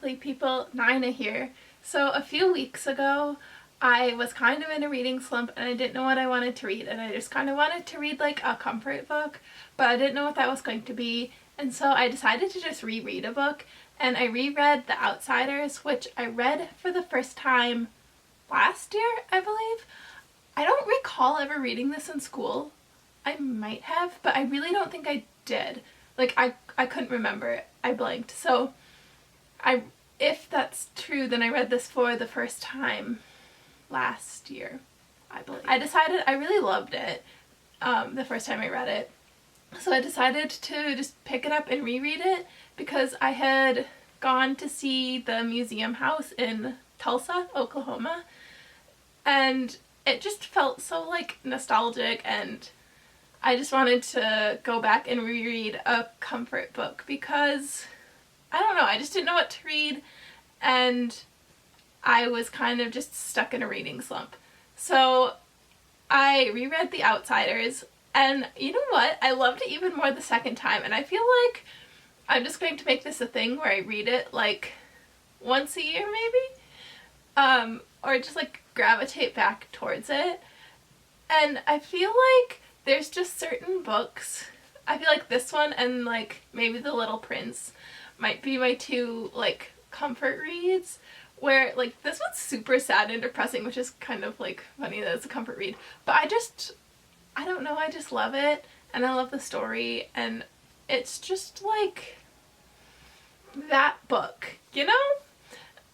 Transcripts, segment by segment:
lovely people, Nina here. So a few weeks ago I was kind of in a reading slump and I didn't know what I wanted to read, and I just kind of wanted to read like a comfort book, but I didn't know what that was going to be, and so I decided to just reread a book, and I reread The Outsiders, which I read for the first time last year, I believe. I don't recall ever reading this in school. I might have, but I really don't think I did. Like, I couldn't remember it. I blanked. So if that's true, then I read this for the first time last year, I believe. I decided I really loved it the first time I read it. So I decided to just pick it up and reread it because I had gone to see the museum house in Tulsa, Oklahoma, and it just felt so like nostalgic, and I just wanted to go back and reread a comfort book because, I don't know, I just didn't know what to read and I was kind of just stuck in a reading slump. So I reread The Outsiders, and you know what? I loved it even more the second time, and I feel like I'm just going to make this a thing where I read it like once a year maybe, or just like gravitate back towards it. And I feel like there's just certain books, I feel like this one and like maybe The Little Prince might be my two like comfort reads, where like this one's super sad and depressing, which is kind of like funny that it's a comfort read, but I don't know, I just love it and I love the story, and it's just like that book, you know?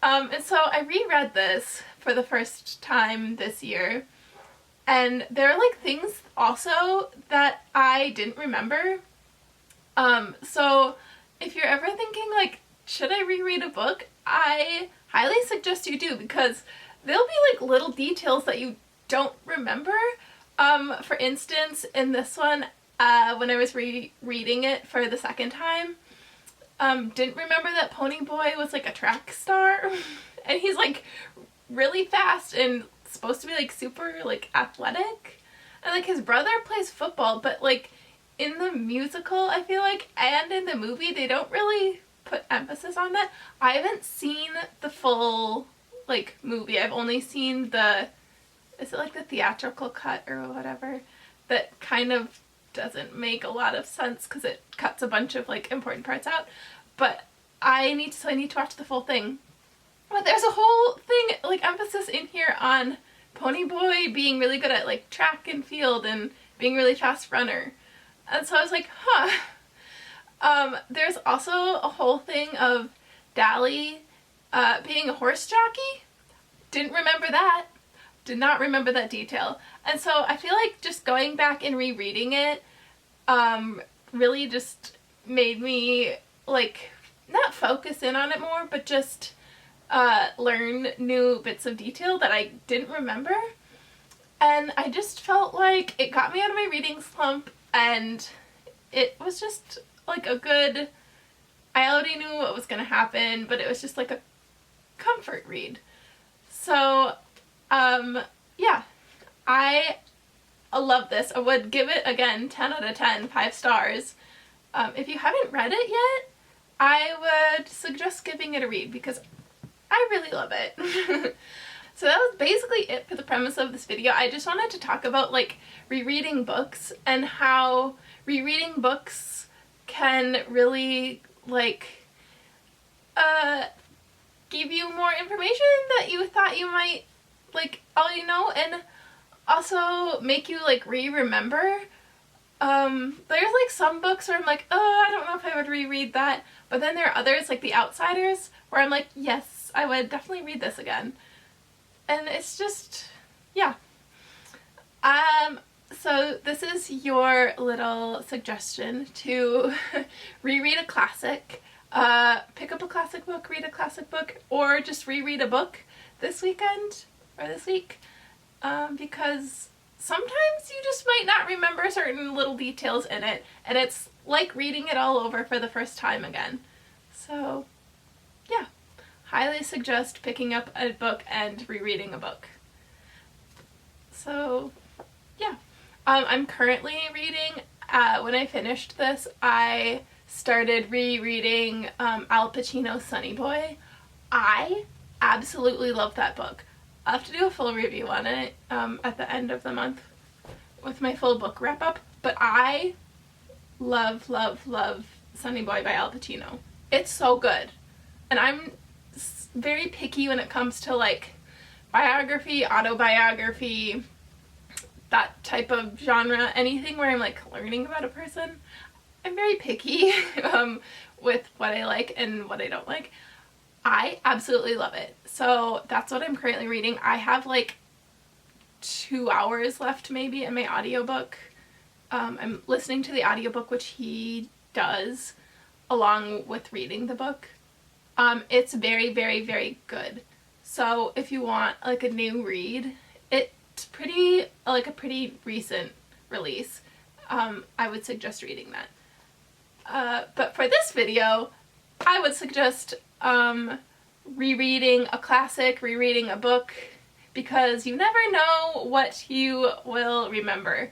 And so I reread this for the first time this year, and there are like things also that I didn't remember. So if you're ever thinking like, should I reread a book? I highly suggest you do, because there'll be like little details that you don't remember. For instance, in this one, when I was rereading it for the second time, didn't remember that Pony Boy was like a track star and he's like really fast and supposed to be like super like athletic, and like his brother plays football, but like in the musical I feel like and in the movie they don't really put emphasis on that. I haven't seen the full like movie. I've only seen the, is it like the theatrical cut or whatever, that kind of doesn't make a lot of sense because it cuts a bunch of like important parts out, but I need to watch the full thing. But there's a whole thing, like emphasis in here on Pony Boy being really good at like track and field and being a really fast runner. And so I was like, huh. There's also a whole thing of Dally being a horse jockey. Didn't remember that. Did not remember that detail. And so I feel like just going back and rereading it really just made me like not focus in on it more, but just learn new bits of detail that I didn't remember. And I just felt like it got me out of my reading slump, and it was just like a good, I already knew what was going to happen, but it was just like a comfort read. So yeah, I love this. I would give it, again, 10 out of 10, 5 stars. If you haven't read it yet, I would suggest giving it a read because I really love it. So that was basically it for the premise of this video. I just wanted to talk about like rereading books and how rereading books can really like give you more information that you thought you might like already know, and also make you like remember. There's like some books where I'm like, oh, I don't know if I would reread that, but then there are others like The Outsiders where I'm like, yes, I would definitely read this again. And it's just, yeah. So this is your little suggestion to reread a classic. Pick up a classic book, read a classic book, or just reread a book this weekend or this week, because sometimes you just might not remember certain little details in it, and it's like reading it all over for the first time again. So yeah, highly suggest picking up a book and rereading a book. So yeah, I'm currently reading, when I finished this, I started rereading Al Pacino's Sonny Boy. I absolutely love that book. I'll have to do a full review on it at the end of the month with my full book wrap up, but I love, love, love Sunny Boy by Al Pacino. It's so good. And I'm very picky when it comes to like biography, autobiography, that type of genre, anything where I'm like learning about a person. I'm very picky with what I like and what I don't like. I absolutely love it. So that's what I'm currently reading. I have like 2 hours left maybe in my audiobook. I'm listening to the audiobook, which he does along with reading the book. It's very, very, very good. So if you want like a new read, it's pretty, like a pretty recent release. I would suggest reading that. But for this video, I would suggest rereading a classic, rereading a book, because you never know what you will remember.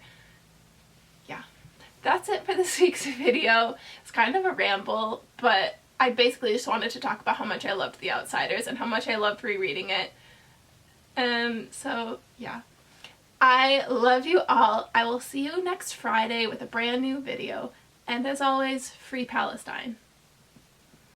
Yeah, that's it for this week's video. It's kind of a ramble, but I basically just wanted to talk about how much I loved The Outsiders and how much I loved rereading it. So yeah, I love you all. I will see you next Friday with a brand new video. And as always, free Palestine.